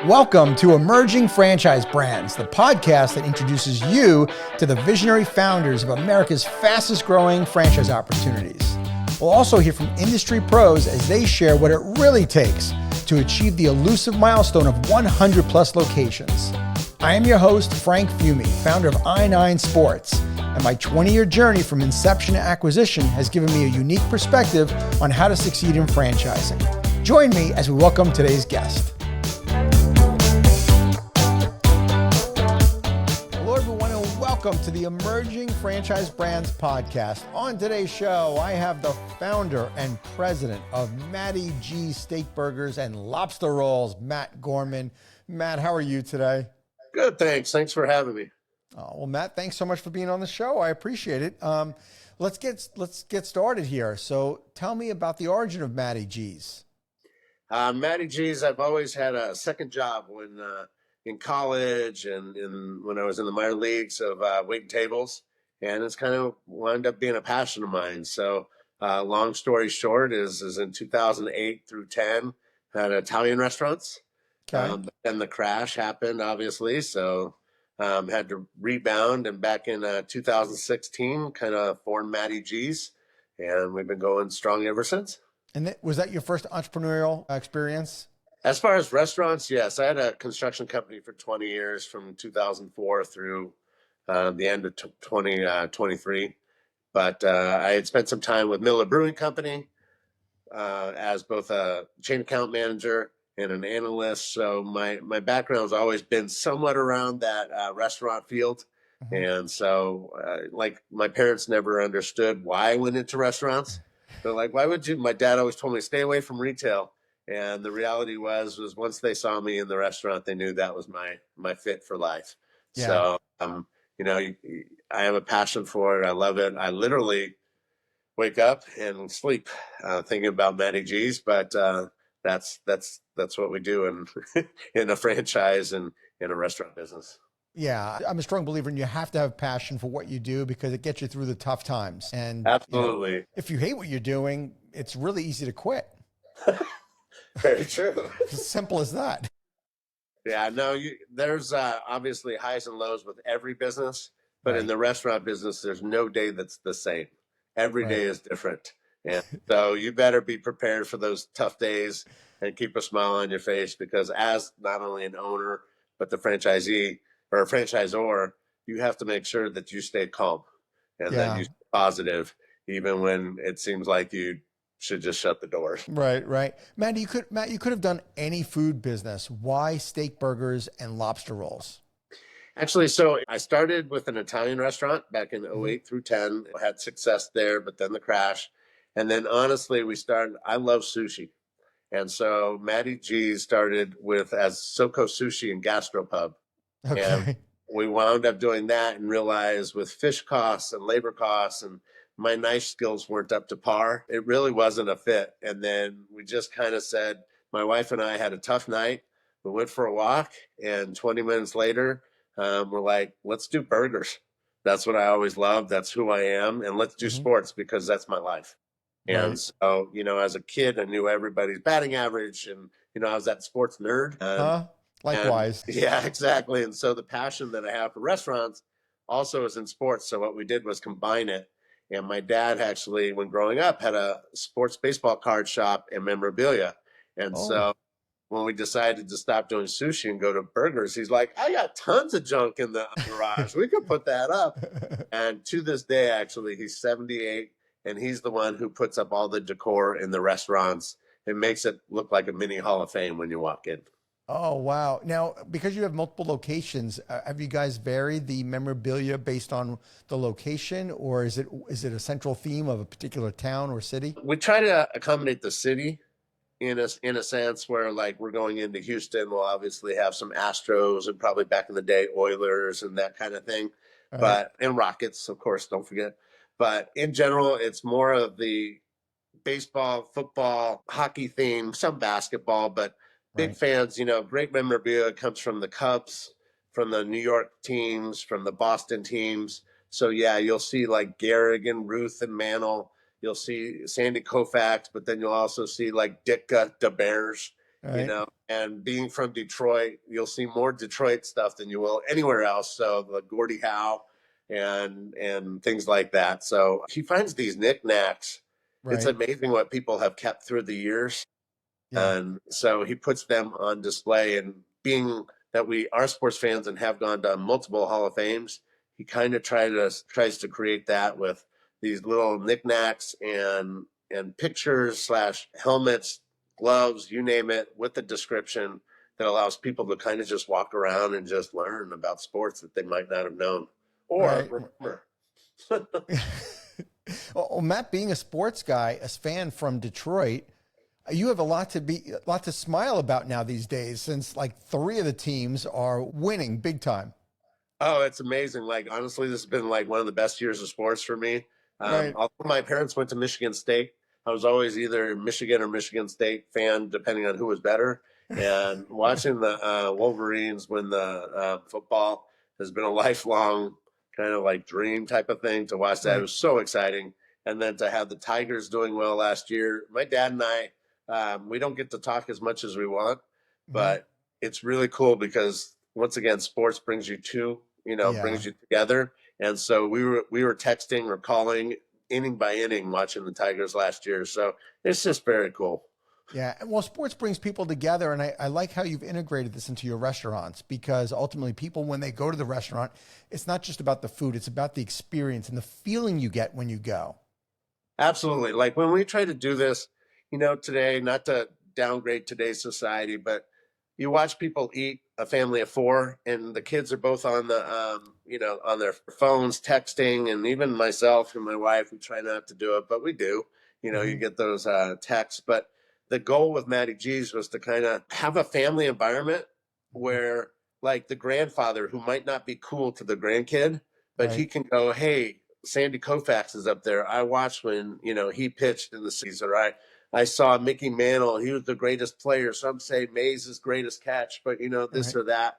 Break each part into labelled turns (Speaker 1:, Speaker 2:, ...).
Speaker 1: Welcome to Emerging Franchise Brands, the podcast that introduces you to the visionary founders of America's fastest growing franchise opportunities. We'll also hear from industry pros as they share what it really takes to achieve the elusive milestone of 100 plus locations. I am your host, Frank Fiume, founder of I9 Sports, and my 20-year journey from inception to acquisition has given me a unique perspective on how to succeed in franchising. Join me as we welcome today's guest. Welcome to the Emerging Franchise Brands podcast. On today's show, I have the founder and president of Matty G Steakburgers and Lobster Rolls, Matt Gorman. Matt, how are you today?
Speaker 2: Good, thanks. Thanks for having me.
Speaker 1: Oh, well, Matt, thanks so much for being on the show. I appreciate it. Let's get started here. So tell me about the origin of Matty G's.
Speaker 2: Matty G's, I've always had a second job when in college and when I was in the minor leagues of waiting tables, and it's kind of wound up being a passion of mine. So long story short is in 2008 through 10, had Italian restaurants.
Speaker 1: Okay.
Speaker 2: But then the crash happened, obviously. So had to rebound, and back in 2016, kind of formed Matty G's, and we've been going strong ever since.
Speaker 1: And was that your first entrepreneurial experience?
Speaker 2: As far as restaurants, yes. I had a construction company for 20 years from 2004 through the end of 2023. But I had spent some time with Miller Brewing Company as both a chain account manager and an analyst. So my background has always been somewhat around that restaurant field. Mm-hmm. And so like my parents never understood why I went into restaurants. They're like, why would you? My dad always told me, stay away from retail. And the reality was once they saw me in the restaurant, they knew that was my fit for life. Yeah. So, I have a passion for it. I love it. I literally wake up and sleep thinking about Matty G's, but that's what we do in a franchise and in a restaurant business.
Speaker 1: Yeah, I'm a strong believer in you have to have passion for what you do because it gets you through the tough times. And
Speaker 2: absolutely,
Speaker 1: if you hate what you're doing, it's really easy to quit.
Speaker 2: Very true.
Speaker 1: As simple as that.
Speaker 2: Yeah, no, there's obviously highs and lows with every business, but in the restaurant business, there's no day that's the same. Every day is different. And so you better be prepared for those tough days and keep a smile on your face, because as not only an owner, but the franchisee or a franchisor, you have to make sure that you stay calm and that you stay positive, even when it seems like you should just shut the door.
Speaker 1: Right. Matt, you could have done any food business. Why Steakburgers and Lobster Rolls?
Speaker 2: Actually, so I started with an Italian restaurant back in 08 through 10. I had success there, but then the crash. And then honestly, I love sushi. And so Matty G started as SoCo Sushi and Gastropub. Okay. And we wound up doing that and realized with fish costs and labor costs and my knife skills weren't up to par. It really wasn't a fit. And then we just kind of said, my wife and I had a tough night. We went for a walk, and 20 minutes later, we're like, let's do burgers. That's what I always loved. That's who I am. And let's do sports because that's my life. Right. And so, as a kid, I knew everybody's batting average, and, I was that sports nerd.
Speaker 1: Likewise.
Speaker 2: Yeah, exactly. And so the passion that I have for restaurants also is in sports. So what we did was combine it. And my dad actually, when growing up, had a sports baseball card shop and memorabilia. And so when we decided to stop doing sushi and go to burgers, he's like, I got tons of junk in the garage. We could put that up. And to this day, actually, he's 78, and he's the one who puts up all the decor in the restaurants. It makes it look like a mini Hall of Fame when you walk in.
Speaker 1: Oh, wow. Now, because you have multiple locations, have you guys varied the memorabilia based on the location, or is it a central theme of a particular town or city?
Speaker 2: We try to accommodate the city in a sense where, like, we're going into Houston, we'll obviously have some Astros and probably back in the day Oilers and that kind of thing. Right. And Rockets, of course, don't forget. But in general, it's more of the baseball, football, hockey theme, some basketball, but big fans, great memorabilia comes from the Cubs, from the New York teams, from the Boston teams. So, yeah, you'll see like Garrigan, Ruth, and Mantle. You'll see Sandy Koufax, but then you'll also see like Ditka, the Bears.
Speaker 1: Right.
Speaker 2: and being from Detroit, you'll see more Detroit stuff than you will anywhere else. So the Gordie Howe and things like that. So he finds these knickknacks. It's
Speaker 1: Right.
Speaker 2: amazing what people have kept through the years.
Speaker 1: Yeah.
Speaker 2: And so he puts them on display. And being that we are sports fans and have gone to multiple Hall of Fames, he kind of tries to create that with these little knickknacks and pictures slash helmets, gloves, you name it, with the description that allows people to kind of just walk around and just learn about sports that they might not have known or
Speaker 1: Right.
Speaker 2: remember.
Speaker 1: Well, Matt, being a sports guy, a fan from Detroit, you have a lot to smile about now these days, since like three of the teams are winning big time.
Speaker 2: Oh, it's amazing. Like, honestly, this has been like one of the best years of sports for me.
Speaker 1: Right.
Speaker 2: Although my parents went to Michigan State, I was always either Michigan or Michigan State fan, depending on who was better. And watching the Wolverines win the football has been a lifelong kind of like dream type of thing to watch that. It
Speaker 1: Right.
Speaker 2: was so exciting. And then to have the Tigers doing well last year. My dad and I, we don't get to talk as much as we want,
Speaker 1: Mhm.
Speaker 2: but it's really cool because once again, sports brings you
Speaker 1: Yeah.
Speaker 2: brings you together. And so we were texting or calling inning by inning watching the Tigers last year. So it's just very cool.
Speaker 1: Yeah. Well, sports brings people together. And I like how you've integrated this into your restaurants, because ultimately people, when they go to the restaurant, it's not just about the food, it's about the experience and the feeling you get when you go.
Speaker 2: Absolutely. Like when we try to do this, today, not to downgrade today's society, but you watch people eat, a family of four, and the kids are both on on their phones, texting, and even myself and my wife, we try not to do it, but we do. You
Speaker 1: Hmm.
Speaker 2: get those texts. But the goal with Matty G's was to kind of have a family environment where, like, the grandfather who might not be cool to the grandkid, but he
Speaker 1: Right.
Speaker 2: can go, hey, Sandy Koufax is up there. I watched when, he pitched in the season, right? I saw Mickey Mantle. He was the greatest player. Some say Mays' greatest catch, but this
Speaker 1: Right.
Speaker 2: or that.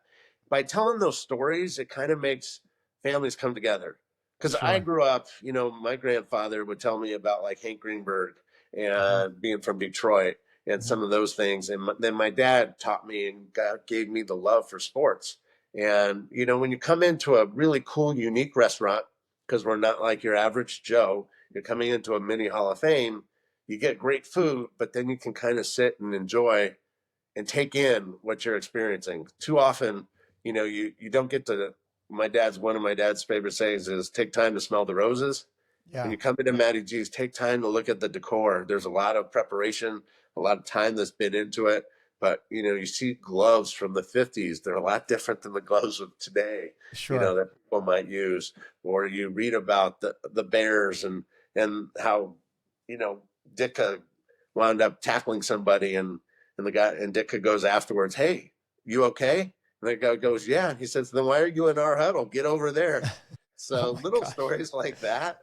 Speaker 2: By telling those stories, it kind of makes families come together. Because I
Speaker 1: Sure.
Speaker 2: grew up, my grandfather would tell me about like Hank Greenberg
Speaker 1: Hmm.
Speaker 2: and being from Detroit and
Speaker 1: Hmm.
Speaker 2: some of those things. And then my dad taught me and gave me the love for sports. And, when you come into a really cool, unique restaurant, because we're not like your average Joe, you're coming into a mini Hall of Fame, you get great food, but then you can kind of sit and enjoy and take in what you're experiencing. Too often, you don't get to. One of my dad's favorite sayings is take time to smell the roses. When
Speaker 1: Yeah.
Speaker 2: you come into Matty G's, take time to look at the decor. There's a lot of preparation, a lot of time that's been into it. But you see gloves from the 50s. They're a lot different than the gloves of today,
Speaker 1: Sure.
Speaker 2: that people might use. Or you read about the Bears and how, you know, Ditka wound up tackling somebody and the guy and Ditka goes afterwards, hey, you okay? And the guy goes, yeah. He says, then why are you in our huddle? Get over there.
Speaker 1: Oh
Speaker 2: So
Speaker 1: my
Speaker 2: little
Speaker 1: gosh.
Speaker 2: stories like that,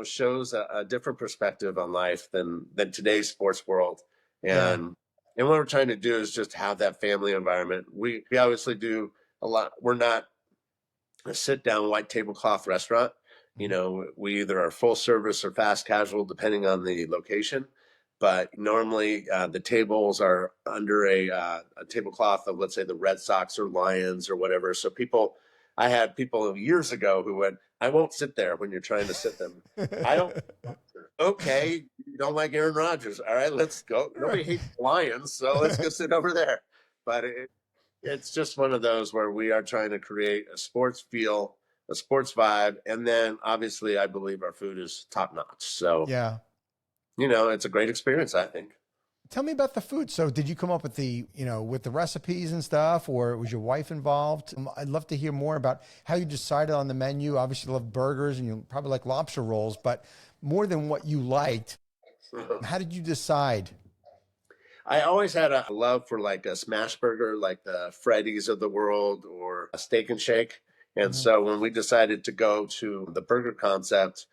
Speaker 2: shows a different perspective on life than today's sports world.
Speaker 1: Yeah.
Speaker 2: And what we're trying to do is just have that family environment. We obviously do a lot. We're not a sit down white tablecloth restaurant.
Speaker 1: Mhm.
Speaker 2: We either are full service or fast casual, depending on the location. But normally the tables are under a tablecloth of, let's say, the Red Sox or Lions or whatever. So I had people years ago who went, I won't sit there when you're trying to sit them. I don't. Okay, you don't like Aaron Rodgers. All right, let's go. Nobody hates Lions, so let's go sit over there. But it's just one of those where we are trying to create a sports feel, a sports vibe, and then obviously I believe our food is top notch. So,
Speaker 1: Yeah.
Speaker 2: it's a great experience, I think.
Speaker 1: Tell me about the food. So, did you come up with with the recipes and stuff, or was your wife involved? I'd love to hear more about how you decided on the menu. Obviously, you love burgers and you probably like lobster rolls, but more than what you liked, how did you decide?
Speaker 2: I always had a love for like a smash burger, like the Freddy's of the world or a Steak and Shake. And
Speaker 1: Mhm.
Speaker 2: so when we decided to go to the burger concept,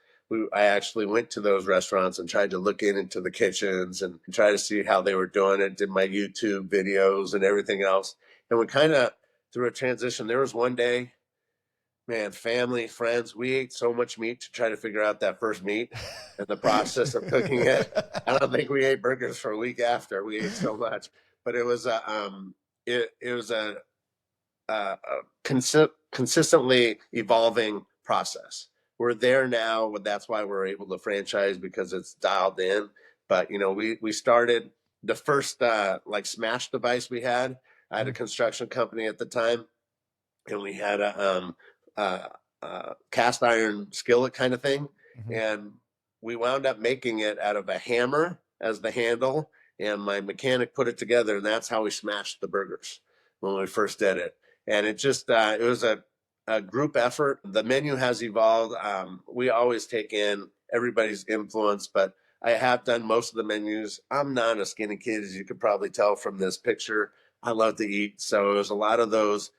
Speaker 2: I actually went to those restaurants and tried to look into the kitchens and try to see how they were doing it, did my YouTube videos and everything else. And we kind of, through a transition, there was one day, man, family, friends, we ate so much meat to try to figure out that first meat and the process of cooking it. I don't think we ate burgers for a week after. We ate so much. but it was a consistently evolving process. We're there now, but that's why we're able to franchise because it's dialed in. But we started the first like smash device we had. I had a construction company at the time, and we had a cast iron skillet kind of thing,
Speaker 1: Mm-hmm.
Speaker 2: and we wound up making it out of a hammer as the handle, and my mechanic put it together, and that's how we smashed the burgers when we first did it. And it just it was a group effort. The menu has evolved. We always take in everybody's influence, but I have done most of the menus. I'm not a skinny kid, as you could probably tell from this picture. I love to eat, so it was a lot of those.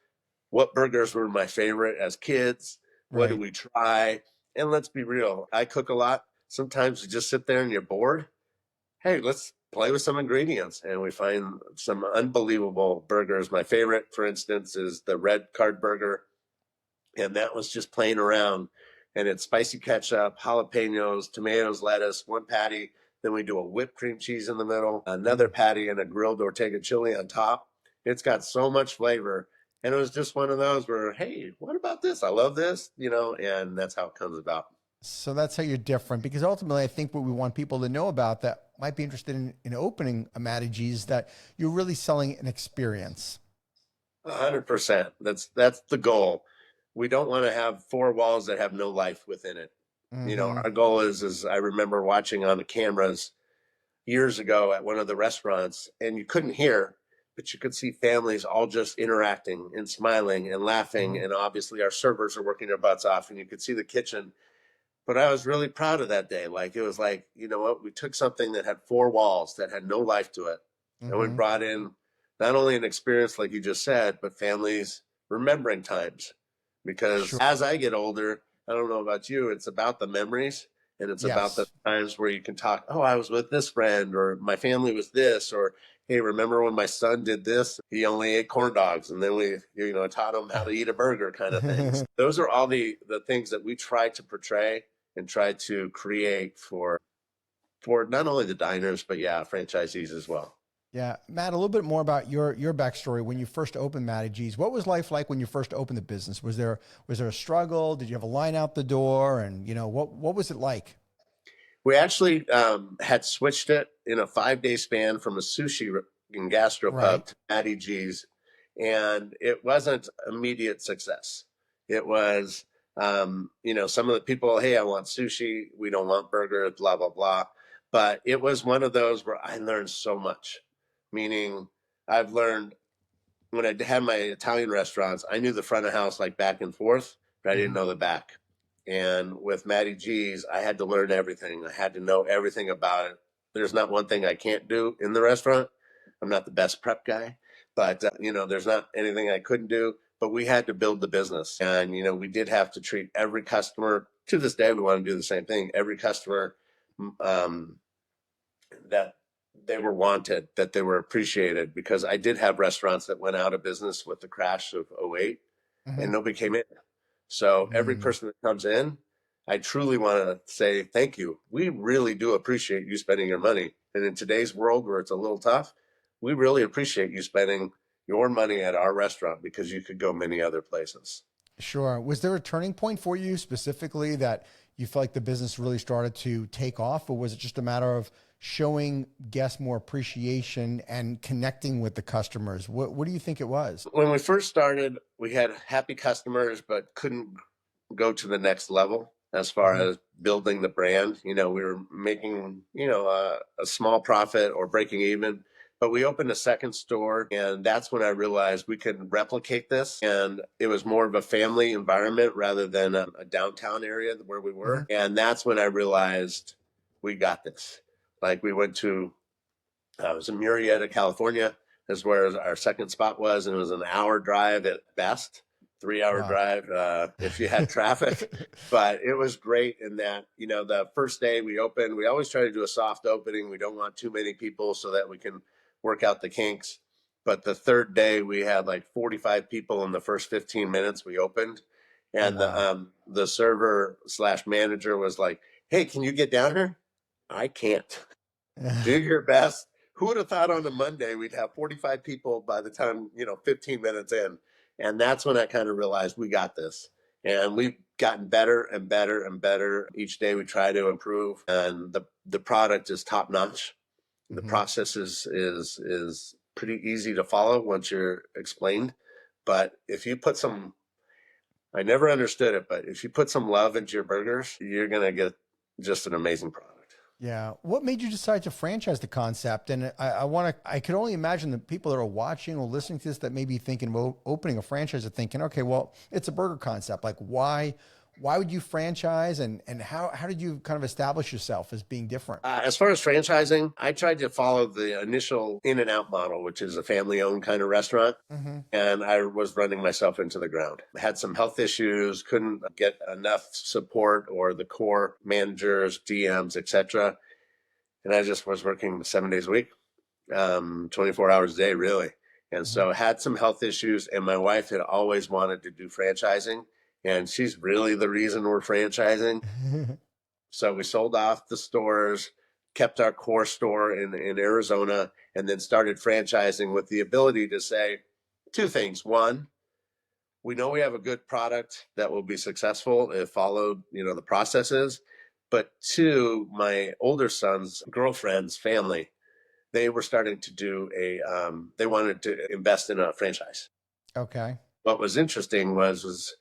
Speaker 2: What burgers were my favorite as kids? What did
Speaker 1: Right.
Speaker 2: we try? And let's be real, I cook a lot. Sometimes you just sit there and you're bored. Hey, let's play with some ingredients. And we find some unbelievable burgers. My favorite, for instance, is the red card burger. And that was just playing around. And it's spicy ketchup, jalapenos, tomatoes, lettuce, one patty. Then we do a whipped cream cheese in the middle, another patty, and a grilled Ortega chili on top. It's got so much flavor. And it was just one of those where, hey, what about this? I love this, and that's how it comes about.
Speaker 1: So that's how you're different, because ultimately, I think what we want people to know about that might be interested in opening a Matty G is that you're really selling an experience.
Speaker 2: 100%. That's the goal. We don't want to have four walls that have no life within it.
Speaker 1: Mm-hmm.
Speaker 2: Our goal is I remember watching on the cameras years ago at one of the restaurants, and you couldn't hear, but you could see families all just interacting and smiling and laughing.
Speaker 1: Mm-hmm.
Speaker 2: And obviously, our servers are working their butts off, and you could see the kitchen. But I was really proud of that day. Like, it was like, you know what? We took something that had four walls that had no life to it, and we
Speaker 1: Mm-hmm.
Speaker 2: brought in not only an experience, like you just said, but families remembering times. Because
Speaker 1: Sure.
Speaker 2: as I get older, I don't know about you, it's about the memories, and it's about the
Speaker 1: Yes.
Speaker 2: times where you can talk, oh, I was with this friend, or my family was this, or hey, remember when my son did this? He only ate corn dogs, and then we, taught him how to eat a burger, kind of things. Those are all the things that we try to portray and try to create for not only the diners, but yeah, franchisees as well.
Speaker 1: Yeah, Matt, a little bit more about your backstory when you first opened Matty G's. What was life like when you first opened the business? Was there a struggle? Did you have a line out the door? And what was it like?
Speaker 2: We actually had switched it in a 5 day span from a sushi and
Speaker 1: Right.
Speaker 2: gastropub to Matty G's, and it wasn't immediate success. It was, some of the people, hey, I want sushi, we don't want burgers, blah blah blah. But it was one of those where I learned so much. Meaning, I've learned when I had my Italian restaurants, I knew the front of house like back and forth, but I didn't
Speaker 1: Hmm.
Speaker 2: know the back. And with Matty G's, I had to learn everything. I had to know everything about it. There's not one thing I can't do in the restaurant. I'm not the best prep guy, but there's not anything I couldn't do. But we had to build the business, and we did have to treat every customer. To this day, we want to do the same thing. Every customer um, that they were wanted, that they were appreciated, because I did have restaurants that went out of business with the crash of '08,
Speaker 1: Hmm.
Speaker 2: and nobody came in. So every
Speaker 1: Mm.
Speaker 2: person that comes in, I truly want to say thank you. We really do appreciate you spending your money. And in today's world where it's a little tough, we really appreciate you spending your money at our restaurant because you could go many other places.
Speaker 1: Sure. Was there a turning point for you specifically that you felt like the business really started to take off, or was it just a matter of showing guests more appreciation and connecting with the customers? What do you think it was?
Speaker 2: When we first started, we had happy customers, but couldn't go to the next level as far
Speaker 1: Hmm.
Speaker 2: as building the brand. We were making, a small profit or breaking even. But we opened a second store, and that's when I realized we could replicate this. And it was more of a family environment rather than a downtown area where we
Speaker 1: Hmm.
Speaker 2: were. And that's when I realized we got this. Like, we went to, it was in Murrieta, California, is where our second spot was, and it was an hour drive at best, 3 hour
Speaker 1: Wow.
Speaker 2: drive if you had traffic. But it was great in that, the first day we opened, we always try to do a soft opening. We don't want too many people so that we can work out the kinks. But the third day, we had like 45 people in the first 15 minutes we opened.
Speaker 1: Oh,
Speaker 2: And
Speaker 1: wow.
Speaker 2: the server slash manager was like, hey, can you get down here? I can't. Do your best. Who would have thought on a Monday we'd have 45 people by the time, 15 minutes in? And that's when I kind of realized we got this. And we've gotten better and better and better. Each day we try to improve, and the product is top notch. The process is pretty easy to follow once you're explained. But if you put some, I never understood it, but if you put some love into your burgers, you're going to get just an amazing product.
Speaker 1: Yeah. What made you decide to franchise the concept? And I could only imagine the people that are watching or listening to this that may be thinking about opening a franchise are thinking, okay, well, it's a burger concept. Like why would you franchise, and how did you kind of establish yourself as being different?
Speaker 2: As far as franchising, I tried to follow the initial In-N-Out model, which is a family-owned kind of restaurant. And I was running myself into the ground. I had some health issues, couldn't get enough support or the core managers, DMs, etc. And I just was working 7 days a week, 24 hours a day, really. And so I had some health issues, and my wife had always wanted to do franchising. And she's really the reason we're franchising. So we sold off the stores, kept our core store in Arizona, and then started franchising with the ability to say two things. One, we know we have a good product that will be successful if followed, the processes. But two, my older son's girlfriend's family, they were starting to do they wanted to invest in a franchise.
Speaker 1: Okay.
Speaker 2: What was interesting was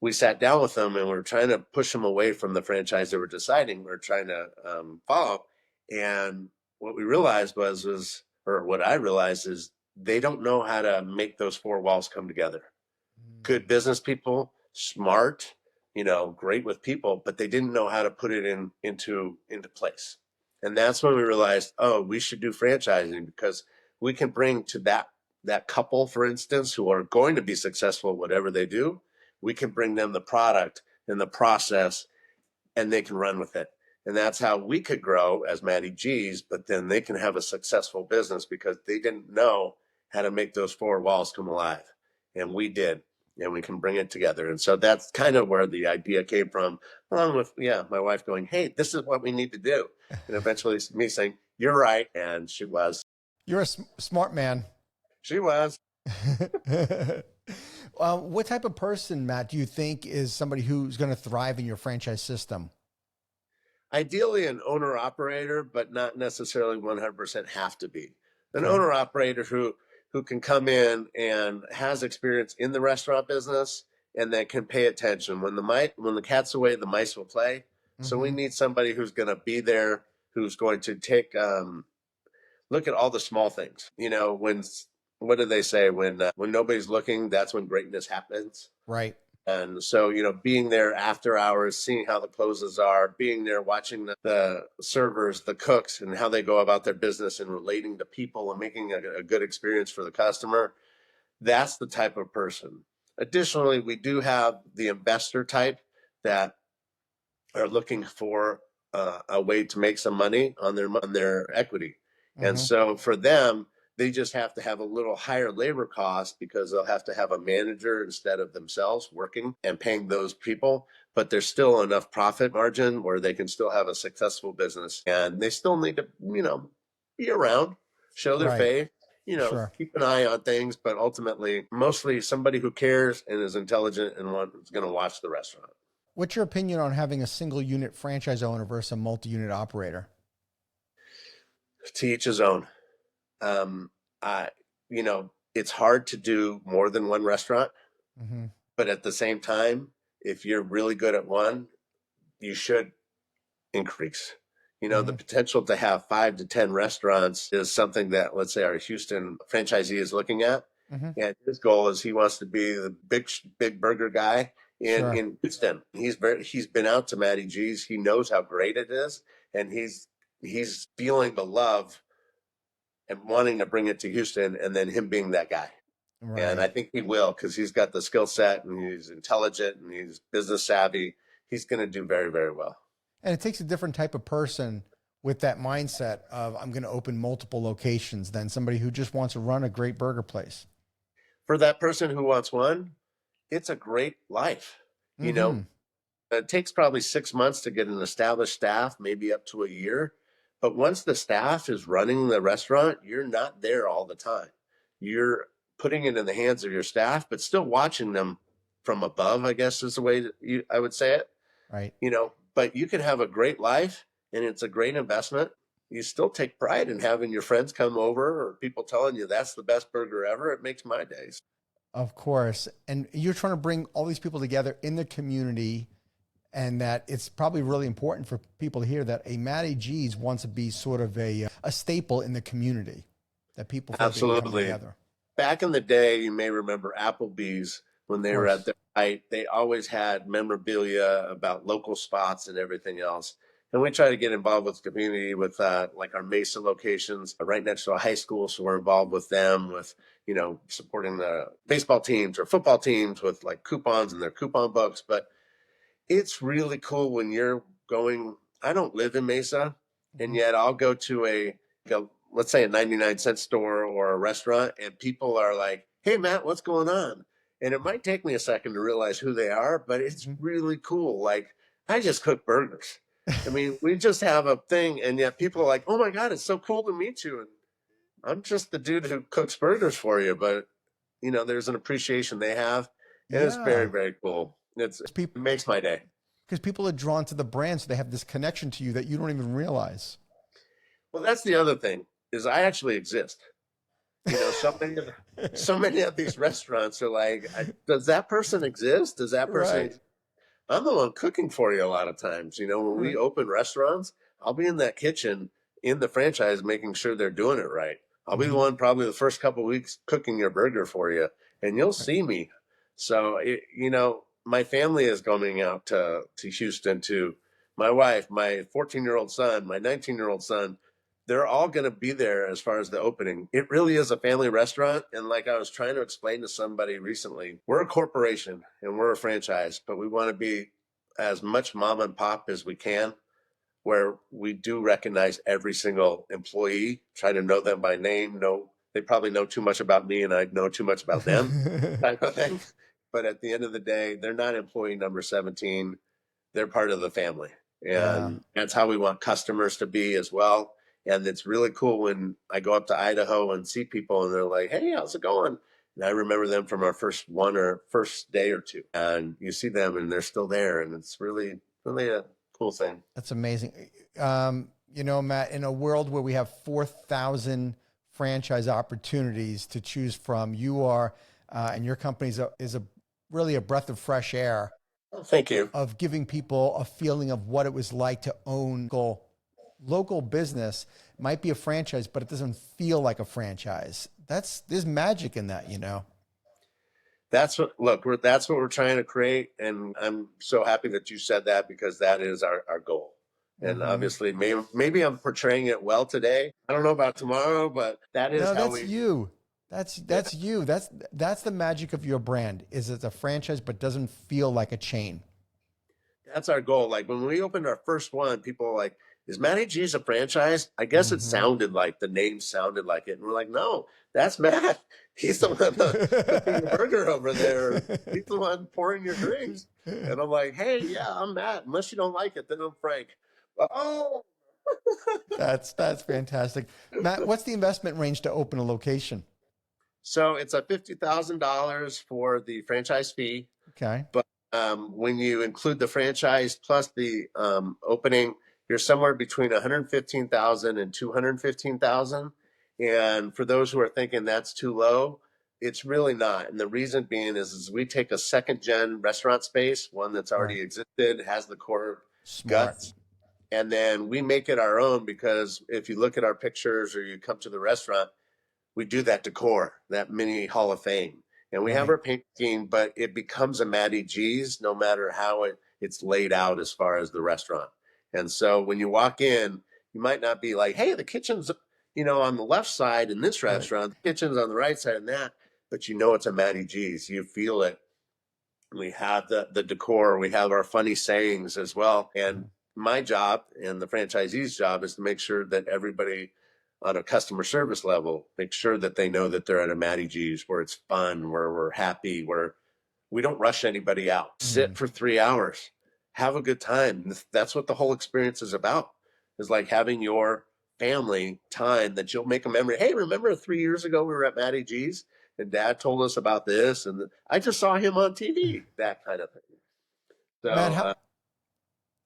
Speaker 2: we sat down with them and we were trying to push them away from the franchise they were deciding we're trying to follow. And what we realized or what I realized is they don't know how to make those four walls come together. Good business people, smart, great with people, but they didn't know how to put it into place. And that's when we realized, oh, we should do franchising, because we can bring to that couple, for instance, who are going to be successful, whatever they do, we can bring them the product and the process, and they can run with it. And that's how we could grow as Matty G's, but then they can have a successful business because they didn't know how to make those four walls come alive. And we did, and we can bring it together. And so that's kind of where the idea came from, along with, my wife going, hey, this is what we need to do. And eventually me saying, you're right. And she was.
Speaker 1: You're a smart man.
Speaker 2: She was.
Speaker 1: What type of person, Matt, do you think is somebody who's going to thrive in your franchise system?
Speaker 2: Ideally an owner operator, but not necessarily 100% have to be. An
Speaker 1: Okay.
Speaker 2: owner operator who can come in and has experience in the restaurant business and that can pay attention. When the cat's away, the mice will play. So we need somebody who's going to be there, who's going to take look at all the small things. What do they say? When nobody's looking, that's when greatness happens.
Speaker 1: Right.
Speaker 2: And so, being there after hours, seeing how the closes are, being there watching the servers, the cooks, and how they go about their business and relating to people and making a good experience for the customer, that's the type of person. Additionally, we do have the investor type that are looking for a way to make some money on their equity. And so for them, they just have to have a little higher labor cost because they'll have to have a manager instead of themselves working and paying those people. But there's still enough profit margin where they can still have a successful business. And they still need to, be around, show their face,
Speaker 1: Sure.
Speaker 2: keep an eye on things. But ultimately, mostly somebody who cares and is intelligent and is going to watch the restaurant.
Speaker 1: What's your opinion on having a single unit franchise owner versus a multi-unit operator?
Speaker 2: To each his own. It's hard to do more than one restaurant, but at the same time, if you're really good at one, you should increase. The potential to have 5 to 10 restaurants is something that, let's say, our Houston franchisee is looking at. And his goal is he wants to be the big burger guy in Houston. He's been out to Matty G's. He knows how great it is, and he's feeling the love and wanting to bring it to Houston, and then him being that guy.
Speaker 1: Right.
Speaker 2: And I think he will, because he's got the skill set and he's intelligent and he's business savvy. He's going to do very, very well.
Speaker 1: And it takes a different type of person with that mindset of I'm going to open multiple locations than somebody who just wants to run a great burger place.
Speaker 2: For that person who wants one, it's a great life. It takes probably 6 months to get an established staff, maybe up to a year. But once the staff is running the restaurant, you're not there all the time. You're putting it in the hands of your staff, but still watching them from above, I guess is the way I would say it.
Speaker 1: Right.
Speaker 2: But you can have a great life and it's a great investment. You still take pride in having your friends come over or people telling you that's the best burger ever. It makes my days.
Speaker 1: Of course. And you're trying to bring all these people together in the community, and that it's probably really important for people to hear that a Matty G's wants to be sort of a staple in the community, that people feel they can come
Speaker 2: Absolutely.
Speaker 1: together.
Speaker 2: Back in the day, you may remember Applebee's when they were at their height. They always had memorabilia about local spots and everything else. And we try to get involved with the community with like our Mesa locations right next to a high school. So we're involved with them with, supporting the baseball teams or football teams with like coupons and their coupon books. But it's really cool when you're going, I don't live in Mesa, and yet I'll go to let's say a 99-cent store or a restaurant, and people are like, hey, Matt, what's going on? And it might take me a second to realize who they are, but it's really cool. Like, I just cook burgers. I mean, we just have a thing, and yet people are like, oh my God, it's so cool to meet you. And I'm just the dude who cooks burgers for you, but there's an appreciation they have. And it's very, very cool. It makes my day.
Speaker 1: Because people are drawn to the brand, so they have this connection to you that you don't even realize.
Speaker 2: Well, that's the other thing, is I actually exist. So many of these restaurants are like, does that person exist? Does that person?
Speaker 1: Right.
Speaker 2: I'm the one cooking for you a lot of times. When we open restaurants, I'll be in that kitchen in the franchise making sure they're doing it right. I'll be the one probably the first couple of weeks cooking your burger for you, and you'll see me. So, my family is going out to Houston too. My wife, my 14-year-old son, my 19-year-old son, they're all going to be there as far as the opening. It really is a family restaurant. And like I was trying to explain to somebody recently, we're a corporation and we're a franchise, but we want to be as much mom and pop as we can, where we do recognize every single employee, try to know them by name. They probably know too much about me and I know too much about them type of thing. But at the end of the day, they're not employee number 17. They're part of the family. And that's how we want customers to be as well. And it's really cool when I go up to Idaho and see people and they're like, hey, how's it going? And I remember them from our first day or two. And you see them and they're still there. And it's really, really a cool thing.
Speaker 1: That's amazing. Matt, in a world where we have 4,000 franchise opportunities to choose from, you are, and your company is really a breath of fresh air.
Speaker 2: Oh, thank you.
Speaker 1: Of giving people a feeling of what it was like to own local business. Might be a franchise, but it doesn't feel like a franchise. There's magic in that,
Speaker 2: That's what we're trying to create. And I'm so happy that you said that, because that is our goal. And obviously maybe I'm portraying it well today. I don't know about tomorrow, but
Speaker 1: you. That's you. That's the magic of your brand, is it's a franchise, but doesn't feel like a chain.
Speaker 2: That's our goal. Like when we opened our first one, people were like, is Matty G's a franchise? I guess it sounded like the name sounded like it. And we're like, no, that's Matt. He's the one cooking the burger over there. He's the one pouring your drinks. And I'm like, hey, yeah, I'm Matt. Unless you don't like it, then I'm Frank. Oh,
Speaker 1: that's fantastic. Matt, what's the investment range to open a location?
Speaker 2: So it's a $50,000 for the franchise fee.
Speaker 1: Okay.
Speaker 2: But when you include the franchise plus the opening, you're somewhere between 115,000 and 215,000. And for those who are thinking that's too low, it's really not. And the reason being is we take a second gen restaurant space, one that's already existed, has the core guts, and then we make it our own, because if you look at our pictures or you come to the restaurant, we do that decor, that mini Hall of Fame. And we have our paint scheme, but it becomes a Matty G's no matter how it's laid out as far as the restaurant. And so when you walk in, you might not be like, hey, the kitchen's, on the left side in this restaurant, the kitchen's on the right side in that, but it's a Matty G's. You feel it. We have the decor. We have our funny sayings as well. And my job and the franchisee's job is to make sure that everybody on a customer service level, make sure that they know that they're at a Matty G's, where it's fun, where we're happy, where we don't rush anybody out. Sit for 3 hours. Have a good time. That's what the whole experience is about, is like having your family time that you'll make a memory. Hey, remember 3 years ago we were at Matty G's and Dad told us about this, and I just saw him on TV. That kind of thing. So,
Speaker 1: Matt,
Speaker 2: go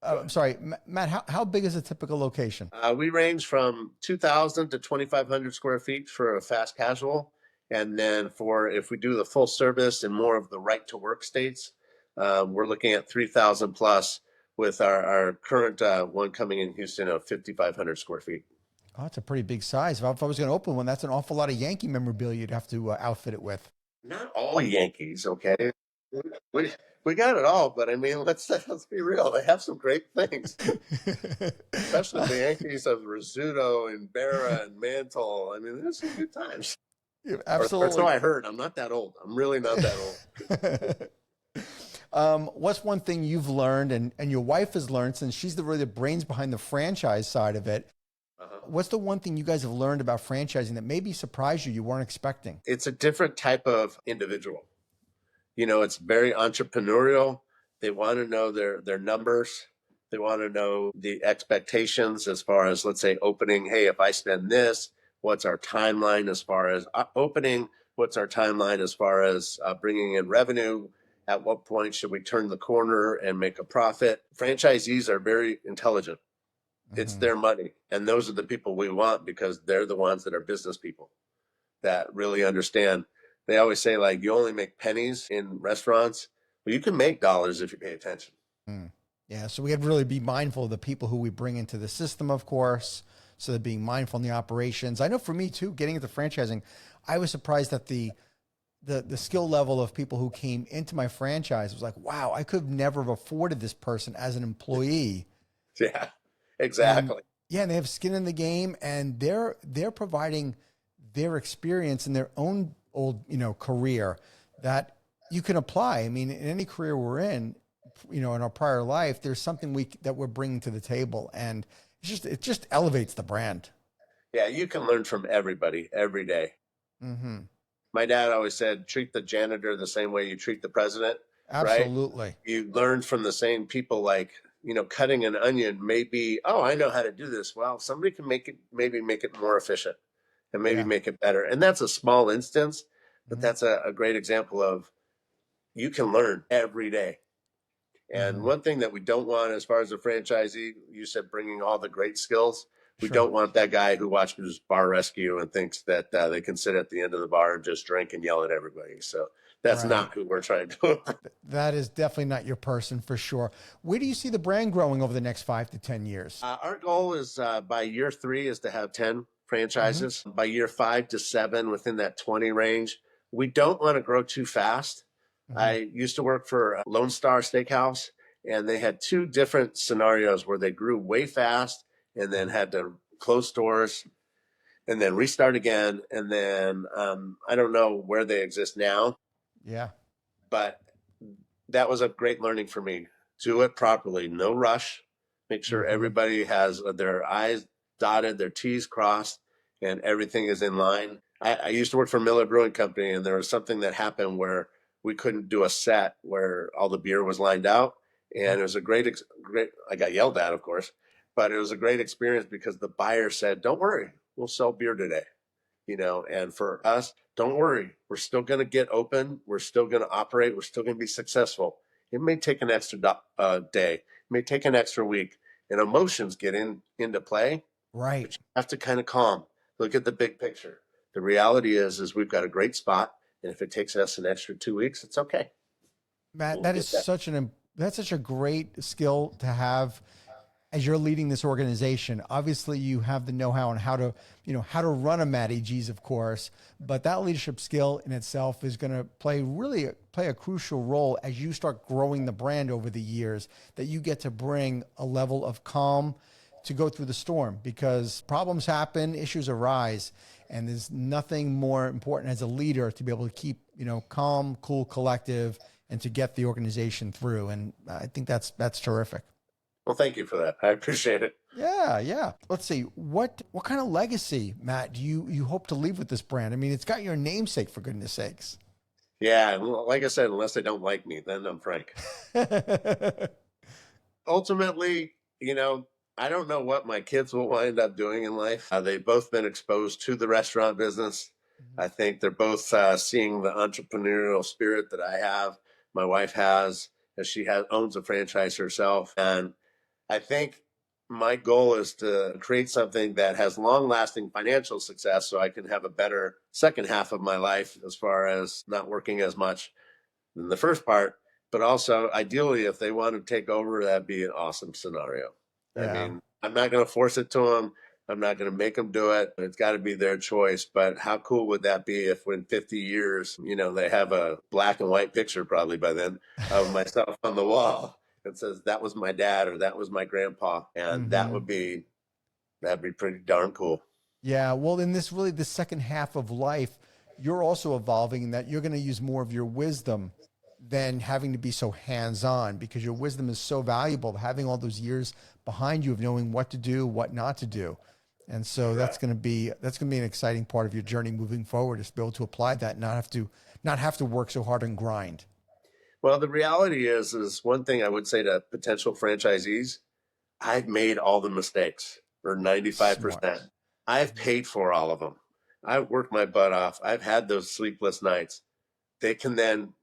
Speaker 1: I'm
Speaker 2: ahead.
Speaker 1: sorry, Matt, how big is a typical location?
Speaker 2: We range from 2,000 to 2,500 square feet for a fast casual. And then for if we do the full service and more of the right to work states, we're looking at 3,000 plus with our current one coming in Houston of 5,500 square feet.
Speaker 1: Oh, that's a pretty big size. If I was going to open one, that's an awful lot of Yankee memorabilia you'd have to outfit it with.
Speaker 2: Not all Yankees, okay? We, we got it all, but I mean, let's be real. They have some great things, especially the Yankees of Rizzuto and Berra and Mantle. I mean, there's some good times.
Speaker 1: Yeah,
Speaker 2: Or so
Speaker 1: absolutely.
Speaker 2: I heard. I'm not that old. I'm really not that old.
Speaker 1: What's one thing you've learned and your wife has learned since she's really the brains behind the franchise side of it?
Speaker 2: Uh-huh.
Speaker 1: What's the one thing you guys have learned about franchising that maybe surprised you weren't expecting?
Speaker 2: It's a different type of individual. It's very entrepreneurial. They want to know their numbers. They want to know the expectations as far as, let's say, opening. Hey, if I spend this, what's our timeline as far as opening? What's our timeline as far as bringing in revenue? At what point should we turn the corner and make a profit? Franchisees are very intelligent. It's
Speaker 1: Hmm.
Speaker 2: their money. And those are the people we want because they're the ones that are business people that really understand. They always say, like, you only make pennies in restaurants. Well, you can make dollars if you pay attention.
Speaker 1: Yeah, so we have to really be mindful of the people who we bring into the system, of course. So they're being mindful in the operations. I know for me too, getting into franchising, I was surprised at the skill level of people who came into my franchise. It was like, wow, I could have never have afforded this person as an employee.
Speaker 2: Yeah,
Speaker 1: And
Speaker 2: exactly.
Speaker 1: yeah, and they have skin in the game, and they're providing their experience in their own old career that you can apply. I mean, in any career we're in, in our prior life, there's something that we're bringing to the table, and it just elevates the brand.
Speaker 2: Yeah, you can learn from everybody every day.
Speaker 1: Hmm.
Speaker 2: My dad always said, treat the janitor the same way you treat the president, right?
Speaker 1: Absolutely.
Speaker 2: You learn from the same people, like, cutting an onion may be, oh, I know how to do this. Well, somebody can maybe make it more efficient and maybe
Speaker 1: Yeah.
Speaker 2: make it better. And that's a small instance, but
Speaker 1: Hmm.
Speaker 2: that's a great example of you can learn every day. And
Speaker 1: Hmm.
Speaker 2: one thing that we don't want as far as a franchisee, you said bringing all the great skills. We
Speaker 1: Sure.
Speaker 2: don't want that guy who watches Bar Rescue and thinks that they can sit at the end of the bar and just drink and yell at everybody. So that's
Speaker 1: Right.
Speaker 2: not who we're trying to.
Speaker 1: That is definitely not your person for sure. Where do you see the brand growing over the next 5 to 10 years?
Speaker 2: Our goal is by year 3 is to have 10
Speaker 1: Hmm.
Speaker 2: franchises. By year 5 to 7, within that 20 range. We don't want to grow too fast.
Speaker 1: Hmm.
Speaker 2: I used to work for Lone Star Steakhouse, and they had two different scenarios where they grew way fast and then had to close stores and then restart again. And then I don't know where they exist now,
Speaker 1: Yeah.
Speaker 2: but that was a great learning for me. Do it properly, no rush. Make sure
Speaker 1: Hmm.
Speaker 2: everybody has their I's dotted, their T's crossed, and everything is in line. I used to work for Miller Brewing Company, and there was something that happened where we couldn't do a set where all the beer was lined out, and it was a great. I got yelled at, of course, but it was a great experience because the buyer said, "Don't worry, we'll sell beer today." And for us, don't worry, we're still going to get open, we're still going to operate, we're still going to be successful. It may take an extra day, it may take an extra week, and emotions get into play,
Speaker 1: Right.
Speaker 2: but you have to kind of calm, look at the big picture. The reality is we've got a great spot, and if it takes us an extra 2 weeks, it's okay.
Speaker 1: Matt,
Speaker 2: We'll get that.
Speaker 1: that's such a great skill to have as you're leading this organization. Obviously, you have the know-how on how to run a Matty G's, of course, but that leadership skill in itself is going to play a crucial role as you start growing the brand over the years, that you get to bring a level of calm to go through the storm, because problems happen, issues arise, and there's nothing more important as a leader to be able to keep, calm, cool, collective, and to get the organization through. And I think that's terrific.
Speaker 2: Well, thank you for that. I appreciate it.
Speaker 1: Yeah, yeah. Let's see. What kind of legacy, Matt, do you hope to leave with this brand? I mean, it's got your namesake, for goodness sakes.
Speaker 2: Yeah, well, like I said, unless they don't like me, then I'm frank. Ultimately, I don't know what my kids will wind up doing in life. They've both been exposed to the restaurant business.
Speaker 1: Mhm.
Speaker 2: I think they're both seeing the entrepreneurial spirit that I have, my wife has, as she owns a franchise herself. And I think my goal is to create something that has long lasting financial success so I can have a better second half of my life as far as not working as much in the first part. But also, ideally, if they want to take over, that'd be an awesome scenario. I
Speaker 1: Yeah.
Speaker 2: mean, I'm not going to force it to them. I'm not going to make them do it. It's got to be their choice. But how cool would that be if in 50 years, they have a black and white picture probably by then of myself on the wall that says that was my dad or that was my grandpa. And
Speaker 1: Hmm.
Speaker 2: that'd be pretty darn cool.
Speaker 1: Yeah. Well, in this really the second half of life, you're also evolving in that you're going to use more of your wisdom than having to be so hands-on because your wisdom is so valuable, having all those years behind you of knowing what to do, what not to do. And so
Speaker 2: Correct.
Speaker 1: that's going to be an exciting part of your journey moving forward is to be able to apply that and not have to work so hard and grind.
Speaker 2: Well, the reality is one thing I would say to potential franchisees, I've made all the mistakes for
Speaker 1: Smart.
Speaker 2: 95%. I've
Speaker 1: Mhm.
Speaker 2: paid for all of them. I've worked my butt off. I've had those sleepless nights. They can then,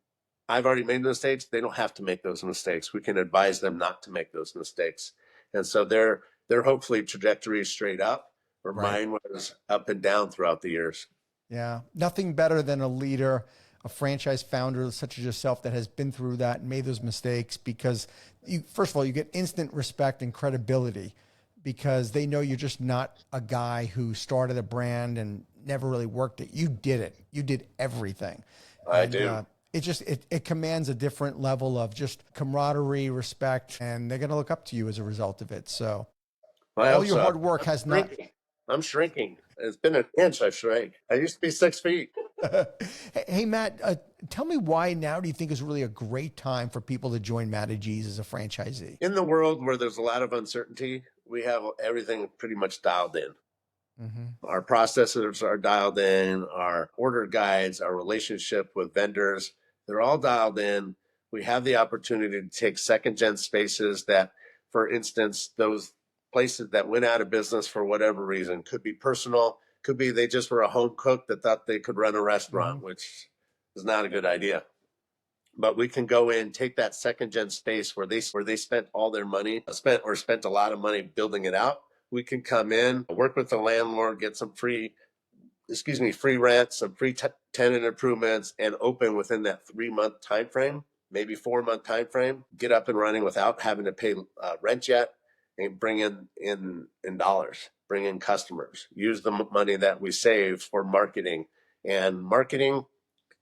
Speaker 2: I've already made the mistakes. They don't have to make those mistakes. We can advise them not to make those mistakes. And so their hopefully trajectory is straight up, where
Speaker 1: Right.
Speaker 2: mine was up and down throughout the years.
Speaker 1: Yeah. Nothing better than a leader, a franchise founder such as yourself that has been through that and made those mistakes because first of all, you get instant respect and credibility because they know you're just not a guy who started a brand and never really worked it. You did it. You did everything.
Speaker 2: I
Speaker 1: And,
Speaker 2: do.
Speaker 1: it commands a different level of just camaraderie, respect, and they're going to look up to you as a result of it. So
Speaker 2: I
Speaker 1: all
Speaker 2: hope
Speaker 1: your
Speaker 2: so.
Speaker 1: hard work
Speaker 2: I'm
Speaker 1: has not.
Speaker 2: shrinking. I'm shrinking. It's been an inch I've shrank. I used to be 6 feet.
Speaker 1: Hey, Matt, tell me why now do you think is really a great time for people to join Matty G's as a franchisee?
Speaker 2: In the world where there's a lot of uncertainty, we have everything pretty much dialed in.
Speaker 1: Hmm.
Speaker 2: Our processes are dialed in, our order guides, our relationship with vendors, they're all dialed in. We have the opportunity to take second gen spaces that, for instance, those places that went out of business for whatever reason could be personal, could be they just were a home cook that thought they could run a
Speaker 1: Hmm.
Speaker 2: restaurant, which is not a good idea. But we can go in, take that second gen space where they spent all their money, spent a lot of money building it out. We can come in, work with the landlord, get some free rent, some free tenant improvements, and open within that 3 month time frame, maybe 4 month time frame. Get up and running without having to pay rent yet, and bring in dollars, bring in customers. Use the money that we save for marketing, and marketing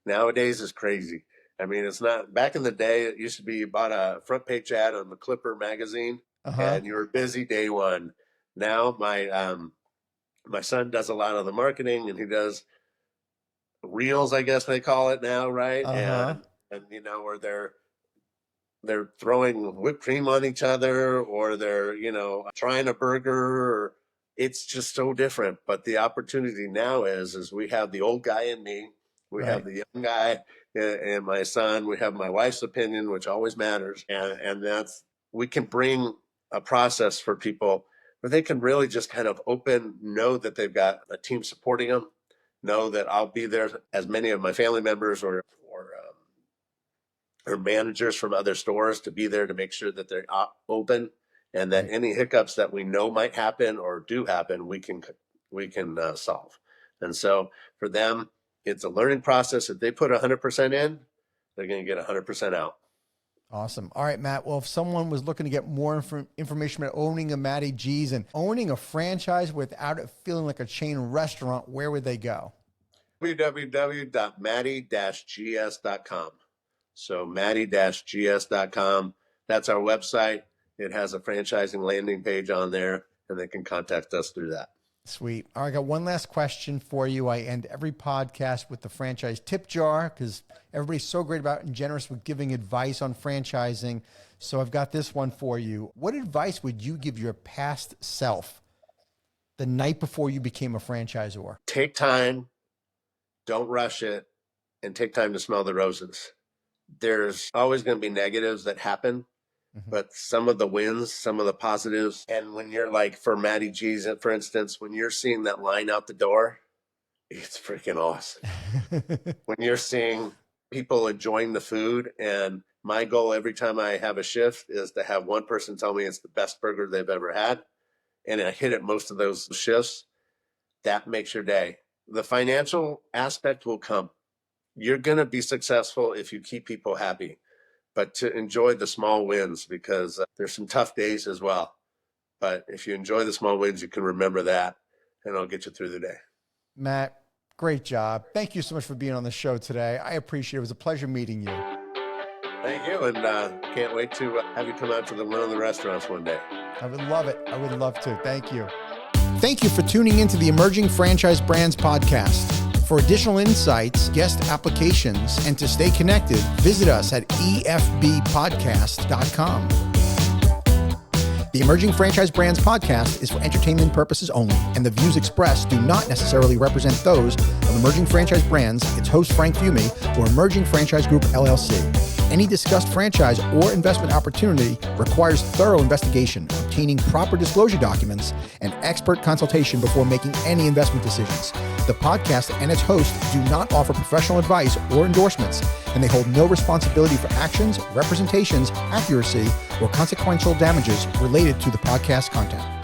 Speaker 2: nowadays is crazy. I mean, it's not back in the day. It used to be you bought a front page ad on the Clipper magazine,
Speaker 1: Uh-huh.
Speaker 2: and you were busy day one. Now my son does a lot of the marketing, and he does reels, I guess they call it now, right?
Speaker 1: Uh-huh.
Speaker 2: And where they're throwing whipped cream on each other, or they're trying a burger. It's just so different. But the opportunity now is we have the old guy in me, we have
Speaker 1: Right.
Speaker 2: the young guy and my son, we have my wife's opinion, which always matters, and that's we can bring a process for people where they can really just kind of know that they've got a team supporting them, know that I'll be there as many of my family members or managers from other stores to be there to make sure that they're open, and that
Speaker 1: Right.
Speaker 2: any hiccups that we know might happen or do happen, we can solve. And so for them, it's a learning process. If they put 100% in, they're going to get 100% out.
Speaker 1: Awesome. All right, Matt. Well, if someone was looking to get more information about owning a Matty G's and owning a franchise without it feeling like a chain restaurant, where would they go?
Speaker 2: www.matty-gs.com. So matty-gs.com. That's our website. It has a franchising landing page on there, and they can contact us through that.
Speaker 1: Sweet. All right, I got one last question for you. I end every podcast with the franchise tip jar because everybody's so great about and generous with giving advice on franchising. So I've got this one for you. What advice would you give your past self the night before you became a franchisor?
Speaker 2: Take time, don't rush it, and take time to smell the roses. There's always going to be negatives that happen, but some of the wins, some of the positives. And when you're like, for Matty G's, for instance, when you're seeing that line out the door, it's freaking awesome. When you're seeing people enjoying the food, and my goal every time I have a shift is to have one person tell me it's the best burger they've ever had, and I hit it most of those shifts, that makes your day. The financial aspect will come. You're going to be successful if you keep people happy, but to enjoy the small wins, because there's some tough days as well. But if you enjoy the small wins, you can remember that, and it'll get you through the day.
Speaker 1: Matt, great job. Thank you so much for being on the show today. I appreciate it. It was a pleasure meeting you.
Speaker 2: Thank you, and can't wait to have you come out to one of the restaurants one day.
Speaker 1: I would love it. I would love to. Thank you. Thank you for tuning into the Emerging Franchise Brands podcast. For additional insights, guest applications, and to stay connected, visit us at efbpodcast.com. The Emerging Franchise Brands podcast is for entertainment purposes only, and the views expressed do not necessarily represent those of Emerging Franchise Brands, its host Frank Fiume, or Emerging Franchise Group, LLC. Any discussed franchise or investment opportunity requires thorough investigation, obtaining proper disclosure documents, and expert consultation before making any investment decisions. The podcast and its host do not offer professional advice or endorsements, and they hold no responsibility for actions, representations, accuracy, or consequential damages related to the podcast content.